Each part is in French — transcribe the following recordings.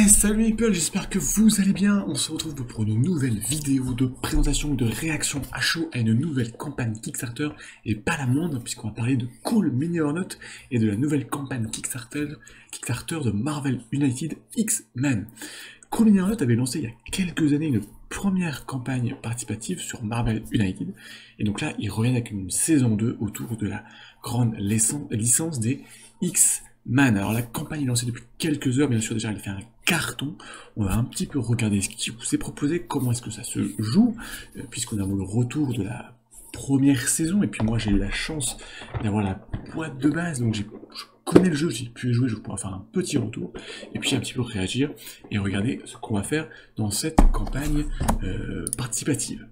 Salut People, j'espère que vous allez bien. On se retrouve pour une nouvelle vidéo de présentation, de réaction à chaud à une nouvelle campagne Kickstarter, et pas la moindre, puisqu'on va parler de Call Me or Not et de la nouvelle campagne Kickstarter de Marvel United X-Men. Call Me or Not avait lancé il y a quelques années une première campagne participative sur Marvel United, et donc là, ils reviennent avec une saison 2 autour de la grande licence des X-Men. Alors la campagne est lancée depuis quelques heures, bien sûr déjà elle fait un carton. On va un petit peu regarder ce qui vous est proposé, comment est-ce que ça se joue, puisqu'on a eu le retour de la première saison, et puis moi j'ai eu la chance d'avoir la boîte de base, donc je connais le jeu, j'ai pu jouer, je vais pouvoir faire un petit retour, et puis un petit peu réagir, et regarder ce qu'on va faire dans cette campagne participative.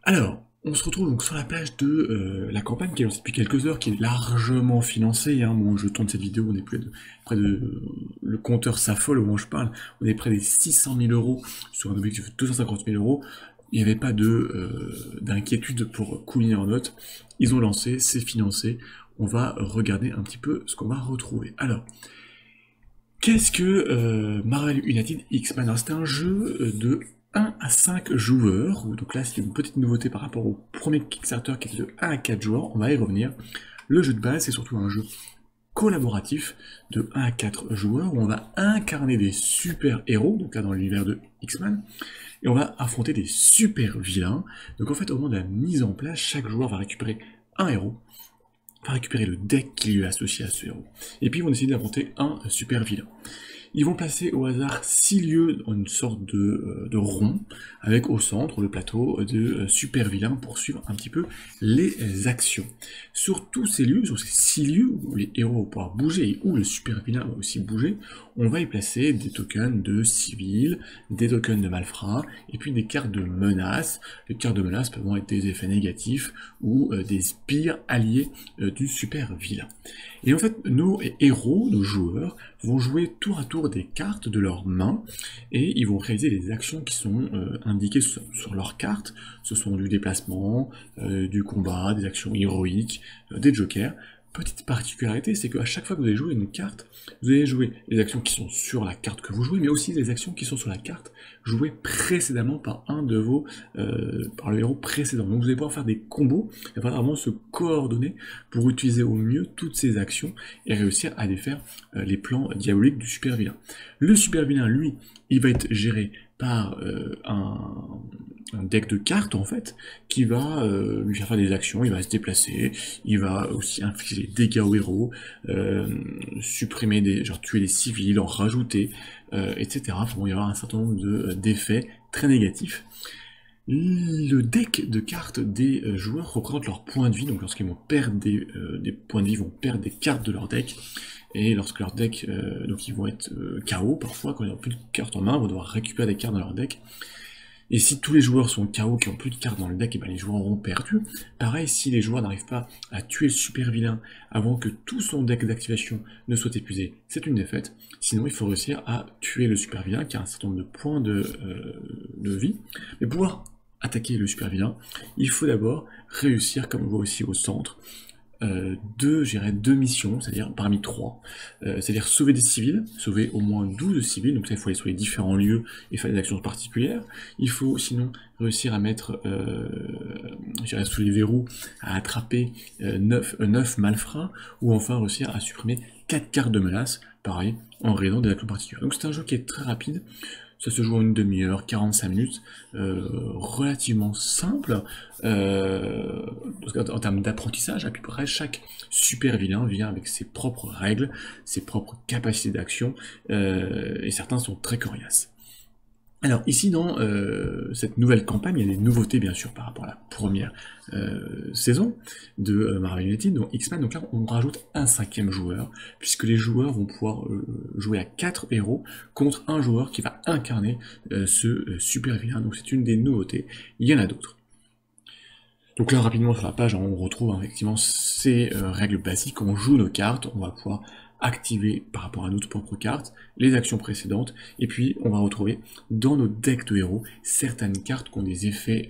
Alors, on se retrouve donc sur la plage de la campagne qui est lancée depuis quelques heures, qui est largement financée. Hein. Bon, je tourne cette vidéo, on est près de le compteur s'affole au moment où je parle. On est près des 600 000 euros sur un objectif de 250 000 euros. Il n'y avait pas d'inquiétude pour Call Me or Not. Ils ont lancé, c'est financé. On va regarder un petit peu ce qu'on va retrouver. Alors, qu'est-ce que Marvel United X-Men? C'est un jeu de 1 à 5 joueurs, donc là c'est une petite nouveauté par rapport au premier Kickstarter qui était de 1 à 4 joueurs, on va y revenir. Le jeu de base c'est surtout un jeu collaboratif de 1 à 4 joueurs où on va incarner des super héros, donc là dans l'univers de X-Men, et on va affronter des super vilains. Donc en fait au moment de la mise en place, chaque joueur va récupérer un héros, va récupérer le deck qui lui est associé à ce héros, et puis ils vont essayer d'affronter un super vilain. Ils vont placer au hasard 6 lieux dans une sorte de rond, avec au centre le plateau de super vilains pour suivre un petit peu les actions. Sur tous ces lieux, sur ces 6 lieux où les héros vont pouvoir bouger et où le super vilain va aussi bouger, on va y placer des tokens de civils, des tokens de malfrats, et puis des cartes de menaces. Les cartes de menaces peuvent être des effets négatifs ou des spires alliés du super vilain. Et en fait, nos héros, nos joueurs, vont jouer tour à tour des cartes de leurs mains, et ils vont réaliser des actions qui sont indiquées sur leur carte. Ce sont du déplacement, du combat, des actions héroïques, des jokers. Petite particularité, c'est qu'à chaque fois que vous allez jouer une carte, vous allez jouer les actions qui sont sur la carte que vous jouez, mais aussi les actions qui sont sur la carte jouées précédemment par un de vos, par le héros précédent. Donc vous allez pouvoir faire des combos, il va vraiment se coordonner pour utiliser au mieux toutes ces actions et réussir à défaire les plans diaboliques du super vilain. Le super vilain, lui, il va être géré par un deck de cartes en fait, qui va lui faire des actions, il va se déplacer, il va aussi infliger des dégâts aux héros, supprimer genre tuer des civils, en rajouter, etc. Enfin, bon, il y aura un certain nombre d'effets très négatifs. Le deck de cartes des joueurs représente leurs points de vie, donc lorsqu'ils vont perdre des points de vie, ils vont perdre des cartes de leur deck, et lorsque leur deck, donc ils vont être KO parfois, quand ils n'ont plus de cartes en main, ils vont devoir récupérer des cartes dans leur deck. Et si tous les joueurs sont KO, qui n'ont plus de cartes dans le deck, et ben les joueurs auront perdu. Pareil, si les joueurs n'arrivent pas à tuer le super vilain avant que tout son deck d'activation ne soit épuisé, c'est une défaite. Sinon, il faut réussir à tuer le super vilain, qui a un certain nombre de points de vie. Mais pour pouvoir attaquer le super vilain, il faut d'abord réussir, comme on voit aussi au centre, deux missions, c'est-à-dire parmi 3, c'est-à-dire sauver des civils, sauver au moins 12 civils, donc ça il faut aller sur les différents lieux et faire des actions particulières. Il faut sinon réussir à mettre, sous les verrous, à attraper 9 malfrats, ou enfin réussir à supprimer 4 cartes de menace, pareil, en raison des actions particulières. Donc c'est un jeu qui est très rapide. Ça se joue en une demi-heure, 45 minutes, relativement simple. En termes d'apprentissage, à peu près chaque super vilain vient avec ses propres règles, ses propres capacités d'action, et certains sont très coriaces. Alors ici dans cette nouvelle campagne, il y a des nouveautés bien sûr par rapport à la première saison de Marvel United, donc X-Men. Donc là on rajoute un 5e joueur, puisque les joueurs vont pouvoir jouer à 4 héros contre un joueur qui va incarner ce super vilain. Donc c'est une des nouveautés, il y en a d'autres. Donc là rapidement sur la page on retrouve effectivement ces règles basiques, on joue nos cartes, on va pouvoir activer par rapport à notre propre carte les actions précédentes, et puis on va retrouver dans nos decks de héros certaines cartes qui ont des effets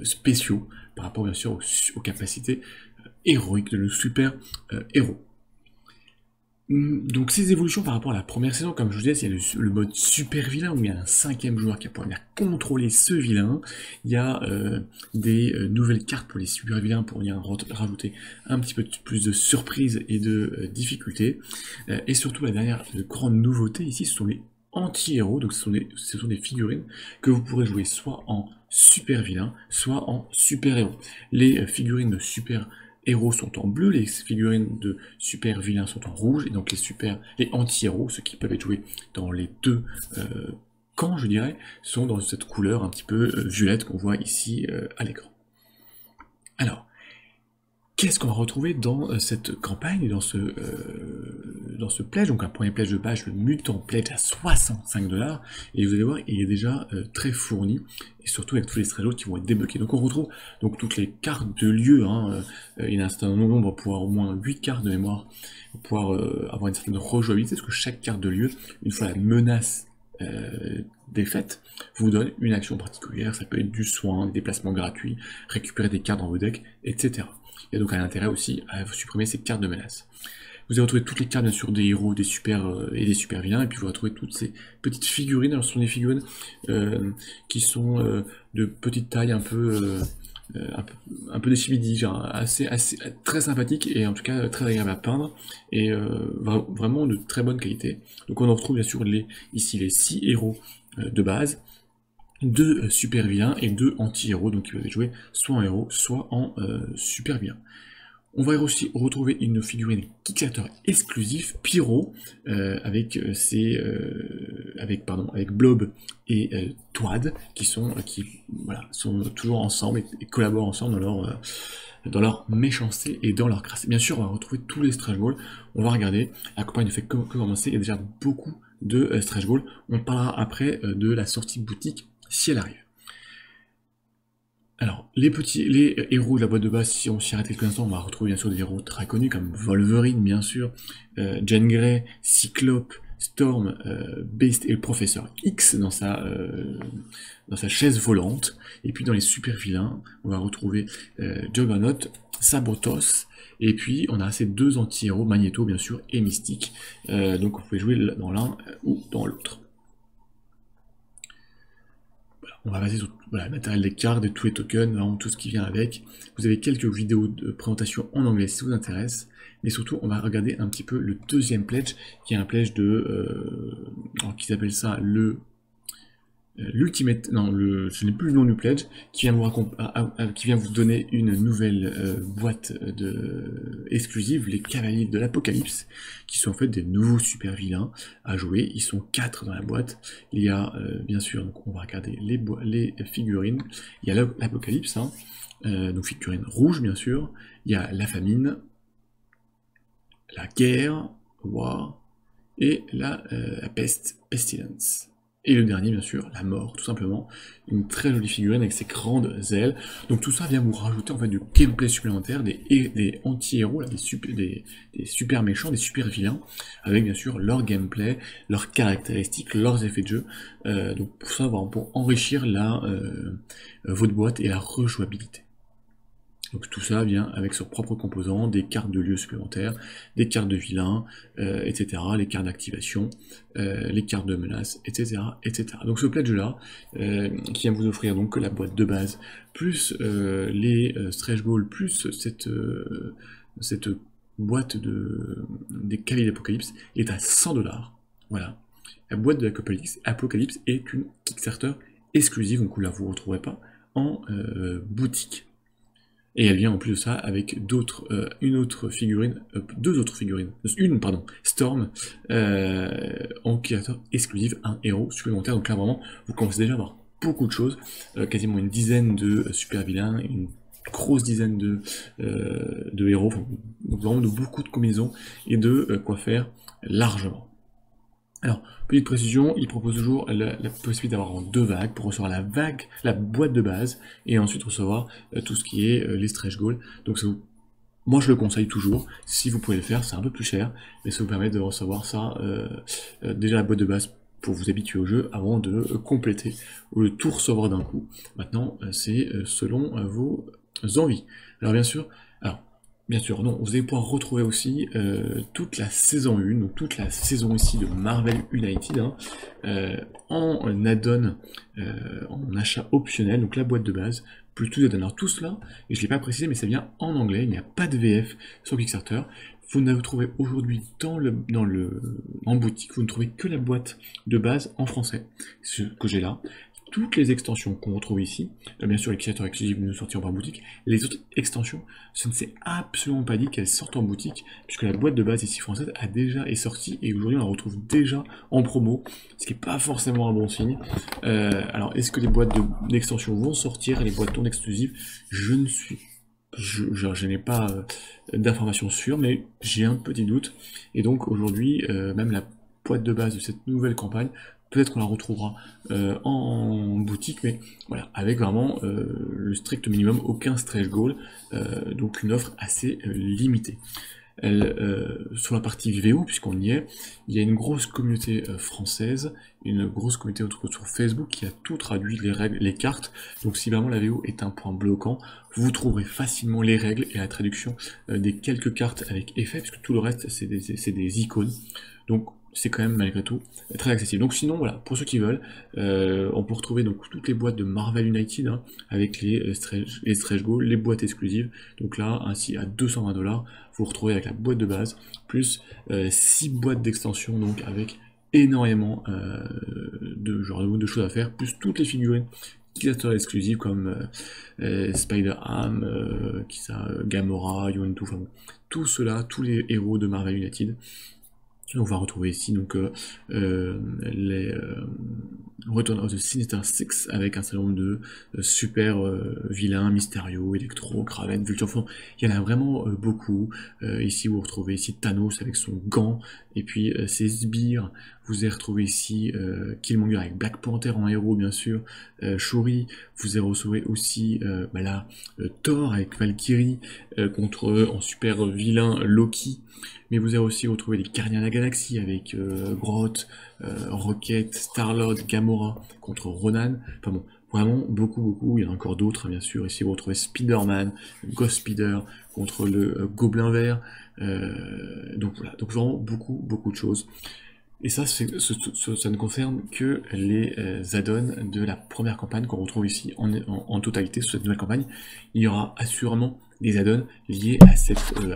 spéciaux par rapport bien sûr aux capacités héroïques de nos super héros. Donc ces évolutions par rapport à la première saison, comme je vous disais, il y a le mode super vilain où il y a un 5e joueur qui va pouvoir venir contrôler ce vilain. Il y a des nouvelles cartes pour les super vilains pour venir rajouter un petit peu plus de surprise et de difficulté. Et surtout la dernière grande nouveauté ici, ce sont les anti-héros, donc ce sont des figurines que vous pourrez jouer soit en super vilain, soit en super héros. Les figurines de super héros sont en bleu, les figurines de super vilains sont en rouge, et donc les anti-héros, ceux qui peuvent être joués dans les deux camps, je dirais, sont dans cette couleur un petit peu violette qu'on voit ici à l'écran. Alors, qu'est-ce qu'on va retrouver dans cette campagne, dans ce pledge? Donc un premier pledge de base, le Mutant Pledge à 65 $, et vous allez voir, il est déjà très fourni, et surtout avec tous les stratégies qui vont être débloqués. Donc on retrouve donc toutes les cartes de lieu, il y a un certain nombre pour avoir au moins 8 cartes de mémoire, pour pouvoir avoir une certaine rejouabilité, parce que chaque carte de lieu, une fois la menace défaite, vous donne une action particulière, ça peut être du soin, des déplacements gratuits, récupérer des cartes dans vos decks, etc. Il y a donc un intérêt aussi à supprimer ces cartes de menace. Vous allez retrouver toutes les cartes bien sûr des héros, des super et des super vilains, et puis vous retrouvez toutes ces petites figurines. Alors ce sont des figurines qui sont de petite taille, un peu des chibidi, genre assez très sympathique et en tout cas très agréable à peindre et vraiment de très bonne qualité. Donc on en retrouve bien sûr ici les 6 héros de base, 2 super vilains et 2 anti-héros, donc ils peuvent jouer soit en héros, soit en super vilain. On va aussi retrouver une figurine Kickstarter exclusif, Pyro, avec Blob et Toad, qui sont toujours ensemble et collaborent ensemble dans leur méchanceté et dans leur crasse. Bien sûr, on va retrouver tous les stretch goals. On va regarder, la campagne ne fait que commencer, il y a déjà beaucoup de stretch goals. On parlera après de la sortie boutique si elle arrive. Alors, les héros de la boîte de base, si on s'y arrête quelques instants, on va retrouver bien sûr des héros très connus comme Wolverine, bien sûr, Jean Grey, Cyclope, Storm, Beast et le Professeur X dans sa chaise volante. Et puis dans les super vilains, on va retrouver Juggernaut, Sabotos, et puis on a ces 2 anti-héros, Magneto bien sûr, et Mystique. Donc vous pouvez jouer dans l'un ou dans l'autre. On va passer sur le matériel des cartes, et tous les tokens, vraiment tout ce qui vient avec. Vous avez quelques vidéos de présentation en anglais si ça vous intéresse. Mais surtout, on va regarder un petit peu le deuxième pledge, qui est un pledge qui s'appelle ça l'Ultimate, non, je n'ai plus le nom du pledge, qui vient vous donner une nouvelle boîte exclusive, les Cavaliers de l'Apocalypse, qui sont en fait des nouveaux super vilains à jouer. Ils sont 4 dans la boîte. Il y a bien sûr, donc on va regarder les figurines. Il y a l'Apocalypse, donc figurine rouge bien sûr. Il y a la famine, la guerre, war, et la peste, pestilence. Et le dernier, bien sûr, la mort, tout simplement. Une très jolie figurine avec ses grandes ailes. Donc tout ça vient vous rajouter en fait du gameplay supplémentaire, des anti-héros, des super méchants, des super vilains, avec bien sûr leur gameplay, leurs caractéristiques, leurs effets de jeu. Donc pour ça, pour enrichir votre boîte et la rejouabilité. Donc tout ça vient avec son propre composant, des cartes de lieux supplémentaires, des cartes de vilains, etc., les cartes d'activation, les cartes de menace, etc., etc. Donc ce pledge-là, qui vient vous offrir donc la boîte de base, plus les stretch goals, plus cette boîte des Cavaliers d'Apocalypse, est à 100 $. Voilà. La boîte de l'Apocalypse est une Kickstarter exclusive, donc là vous ne retrouverez pas en boutique. Et elle vient en plus de ça avec deux autres figurines, Storm, en créateur exclusive, un héros supplémentaire. Donc là vraiment, vous commencez déjà à avoir beaucoup de choses, quasiment une dizaine de super vilains, une grosse dizaine de héros, donc vraiment de beaucoup de combinaisons et de quoi faire largement. Alors, petite précision, il propose toujours la possibilité d'avoir en 2 vagues pour recevoir la boîte de base et ensuite recevoir tout ce qui est les stretch goals. Donc moi je le conseille toujours, si vous pouvez le faire, c'est un peu plus cher, mais ça vous permet de recevoir ça, déjà la boîte de base pour vous habituer au jeu avant de compléter ou de tout recevoir d'un coup. Maintenant, c'est selon vos envies. Alors bien sûr, Bien sûr, non, vous allez pouvoir retrouver aussi toute la saison 1, donc toute la saison ici de Marvel United, hein, en add-on, en achat optionnel, donc la boîte de base, plus tous les add-ons. Alors tout cela, et je ne l'ai pas précisé, mais ça vient en anglais, il n'y a pas de VF sur Kickstarter. Vous ne la trouvez aujourd'hui en boutique, vous ne trouvez que la boîte de base en français, ce que j'ai là. Toutes les extensions qu'on retrouve ici, bien sûr les créateurs exclusifs ne sortiront pas en boutique, les autres extensions, ce ne s'est absolument pas dit qu'elles sortent en boutique, puisque la boîte de base ici française est sortie, et aujourd'hui on la retrouve déjà en promo, ce qui n'est pas forcément un bon signe. Alors est-ce que les boîtes d'extension vont sortir, et les boîtes non exclusives, je n'ai pas d'informations sûres, mais j'ai un petit doute, et donc aujourd'hui, même la boîte de base de cette nouvelle campagne, peut-être qu'on la retrouvera en boutique, mais voilà, avec vraiment le strict minimum, aucun stretch goal, donc une offre assez limitée. Sur la partie VO, puisqu'on y est, il y a une grosse communauté française, une grosse communauté sur Facebook qui a tout traduit, les règles, les cartes, donc si vraiment la VO est un point bloquant, vous trouverez facilement les règles et la traduction des quelques cartes avec effet, puisque tout le reste c'est des icônes, donc c'est quand même malgré tout très accessible. Donc sinon voilà, pour ceux qui veulent, on peut retrouver donc toutes les boîtes de Marvel United, hein, avec les stretch goals, les boîtes exclusives. Donc là, ainsi à 220$, vous retrouvez avec la boîte de base, plus 6 boîtes d'extension, donc avec énormément de choses à faire, plus toutes les figurines Kickstarter exclusives comme Spider-Ham, Gamora, Yondu, enfin bon, tout cela, tous les héros de Marvel United. On va retrouver ici donc les Return of the Sinister Six avec un certain nombre de super vilains, Mysterio, Electro, Kraven, Vulture. Il y en a vraiment beaucoup. Ici vous retrouvez ici Thanos avec son gant, et puis ses sbires. Vous allez retrouver ici Killmonger avec Black Panther en héros bien sûr, Shuri. Vous allez retrouver aussi Thor avec Valkyrie contre en super vilain Loki. Mais vous allez aussi retrouver les Gardiens de la Galaxie avec Groot, Rocket, Star-Lord, Gamora contre Ronan. Enfin bon, vraiment beaucoup. Il y en a encore d'autres, hein, bien sûr. Ici vous retrouvez Spider-Man, Ghost Spider contre le Gobelin Vert. Donc voilà, donc vraiment beaucoup de choses. Et ça ne concerne que les add-ons de la première campagne qu'on retrouve ici en totalité sur cette nouvelle campagne. Il y aura assurément des add-ons liés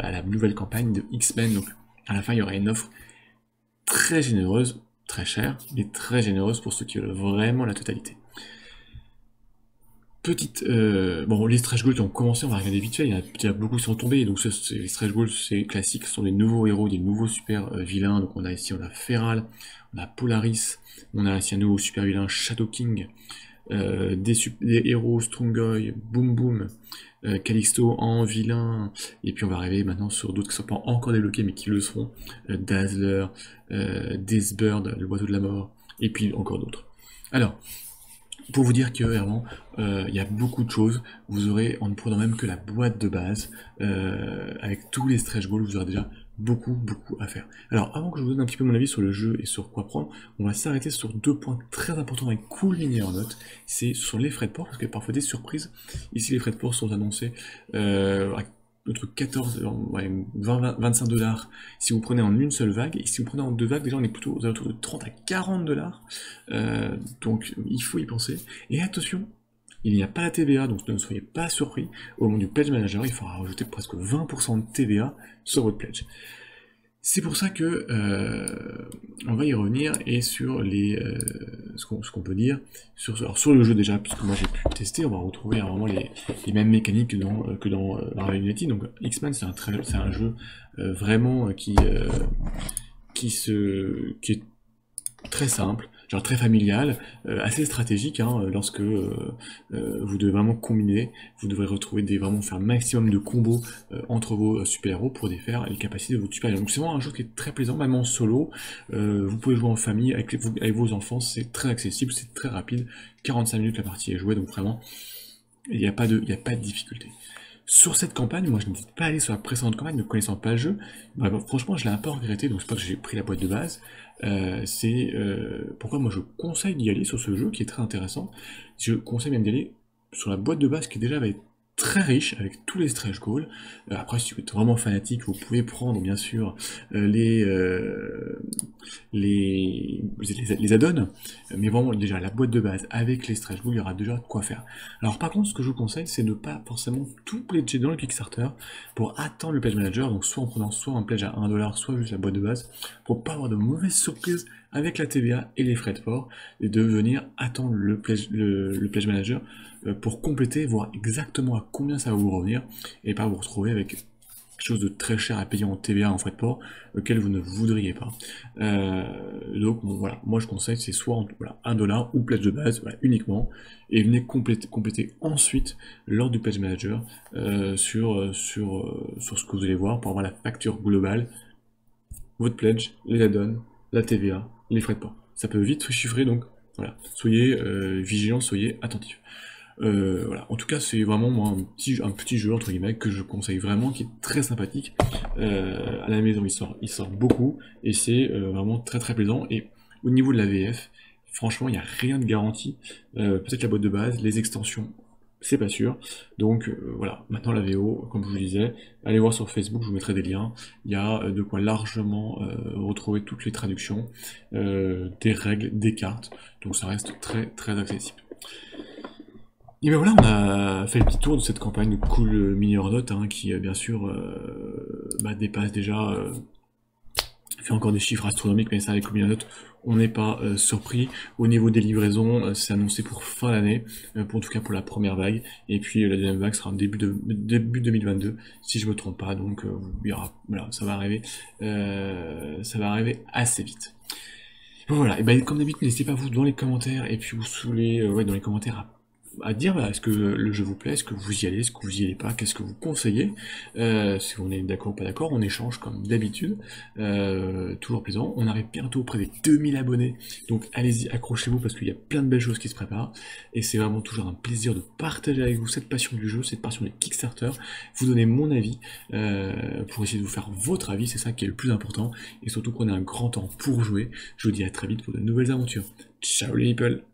à la nouvelle campagne de X-Men. Donc à la fin, il y aura une offre très généreuse, très chère, mais très généreuse pour ceux qui veulent vraiment la totalité. Bon, les stretch goals qui ont commencé, on va regarder vite fait, il y en a déjà beaucoup qui sont tombés, donc les stretch goals, c'est classique, ce sont des nouveaux héros, des nouveaux super vilains. Donc on a Feral, on a Polaris, on a ici un nouveau super vilain, Shadow King, des héros, Strongboy, Boom Boom, Callisto en vilain, et puis on va arriver maintenant sur d'autres qui ne sont pas encore débloqués mais qui le seront, Dazzler, Deathbird, le boiteau de la mort, et puis encore d'autres. Alors, pour vous dire que vraiment, il y a beaucoup de choses. Vous aurez, en ne prenant même que la boîte de base, avec tous les stretch goals, vous aurez déjà beaucoup à faire. Alors, avant que je vous donne un petit peu mon avis sur le jeu et sur quoi prendre, on va s'arrêter sur deux points très importants et cool mini en note. C'est sur les frais de port, parce qu'il y a parfois des surprises. Ici, les frais de port sont annoncés entre 14, 25$ si vous prenez en une seule vague, et si vous prenez en deux vagues, déjà on est plutôt aux alentours de 30 à 40$, donc il faut y penser. Et attention, il n'y a pas la TVA, donc ne soyez pas surpris, au moment du Pledge Manager, il faudra rajouter presque 20% de TVA sur votre pledge. C'est pour ça que on va y revenir, et sur ce qu'on peut dire sur le jeu déjà, puisque moi j'ai pu tester, on va retrouver vraiment les mêmes mécaniques que dans Marvel United. Donc X-Men c'est un jeu vraiment qui est très simple, genre très familial, assez stratégique, hein, lorsque vous devez vraiment combiner, vous devrez vraiment faire un maximum de combos entre vos super-héros pour défaire les capacités de votre super-héros. Donc c'est vraiment un jeu qui est très plaisant, même en solo, vous pouvez jouer en famille, avec vos enfants, c'est très accessible, c'est très rapide, 45 minutes la partie est jouée, donc vraiment, il n'y a pas de difficulté. Sur cette campagne, moi je n'étais pas allé sur la précédente campagne, ne connaissant pas le jeu, franchement je l'ai un peu regretté, donc c'est pas que j'ai pris la boîte de base, c'est pourquoi moi je conseille d'y aller sur ce jeu qui est très intéressant. Je conseille même d'y aller sur la boîte de base qui déjà va être très riche avec tous les stretch goals. Après, si vous êtes vraiment fanatique, vous pouvez prendre bien sûr les add-ons, mais vraiment déjà la boîte de base avec les stretch goals, il y aura déjà de quoi faire. Alors par contre, ce que je vous conseille, c'est ne pas forcément tout pledger dans le Kickstarter pour attendre le pledge manager, donc soit en prenant soit un pledge à 1$, soit juste la boîte de base, pour pas avoir de mauvaises surprises avec la TVA et les frais de port, et de venir attendre le pledge manager pour compléter, voir exactement à combien ça va vous revenir, et pas vous retrouver avec quelque chose de très cher à payer en TVA, en frais de port, auquel vous ne voudriez pas. Donc bon, voilà, moi je conseille c'est soit voilà, 1$ ou pledge de base, voilà, uniquement, et venez compléter ensuite lors du pledge manager sur ce que vous allez voir pour avoir la facture globale, votre pledge, les add-ons, la TVA, les frais de port. Ça peut vite se chiffrer, donc voilà, soyez vigilants, soyez attentifs. Voilà. En tout cas, c'est vraiment moi, un petit jeu entre guillemets que je conseille vraiment, qui est très sympathique. À la maison, il sort beaucoup et c'est vraiment très très plaisant. Et au niveau de la VF, franchement, il n'y a rien de garanti. Peut-être la boîte de base, les extensions, c'est pas sûr. Donc voilà, maintenant la VO, comme je vous le disais, allez voir sur Facebook, je vous mettrai des liens. Il y a de quoi largement retrouver toutes les traductions, des règles, des cartes. Donc ça reste très très accessible. Et ben voilà, on a fait le petit tour de cette campagne Cool Mini Note, hein, qui bien sûr dépasse déjà, fait encore des chiffres astronomiques, mais ça avec Cool Mini Note, on n'est pas surpris. Au niveau des livraisons, c'est annoncé pour fin d'année, en tout cas pour la première vague, et puis la deuxième vague sera en début 2022, si je me trompe pas, donc voilà, ça va arriver assez vite. Voilà, et ben comme d'habitude, n'hésitez pas vous dans les commentaires, et puis vous saoulez, dans les commentaires à dire, voilà, est-ce que le jeu vous plaît, est-ce que vous y allez, est-ce que vous y allez pas, qu'est-ce que vous conseillez, si on est d'accord ou pas d'accord, on échange comme d'habitude, toujours plaisant, on arrive bientôt auprès des 2000 abonnés, donc allez-y, accrochez-vous parce qu'il y a plein de belles choses qui se préparent, et c'est vraiment toujours un plaisir de partager avec vous cette passion du jeu, cette passion des Kickstarter, vous donner mon avis, pour essayer de vous faire votre avis, c'est ça qui est le plus important, et surtout qu'on ait un grand temps pour jouer. Je vous dis à très vite pour de nouvelles aventures. Ciao les people!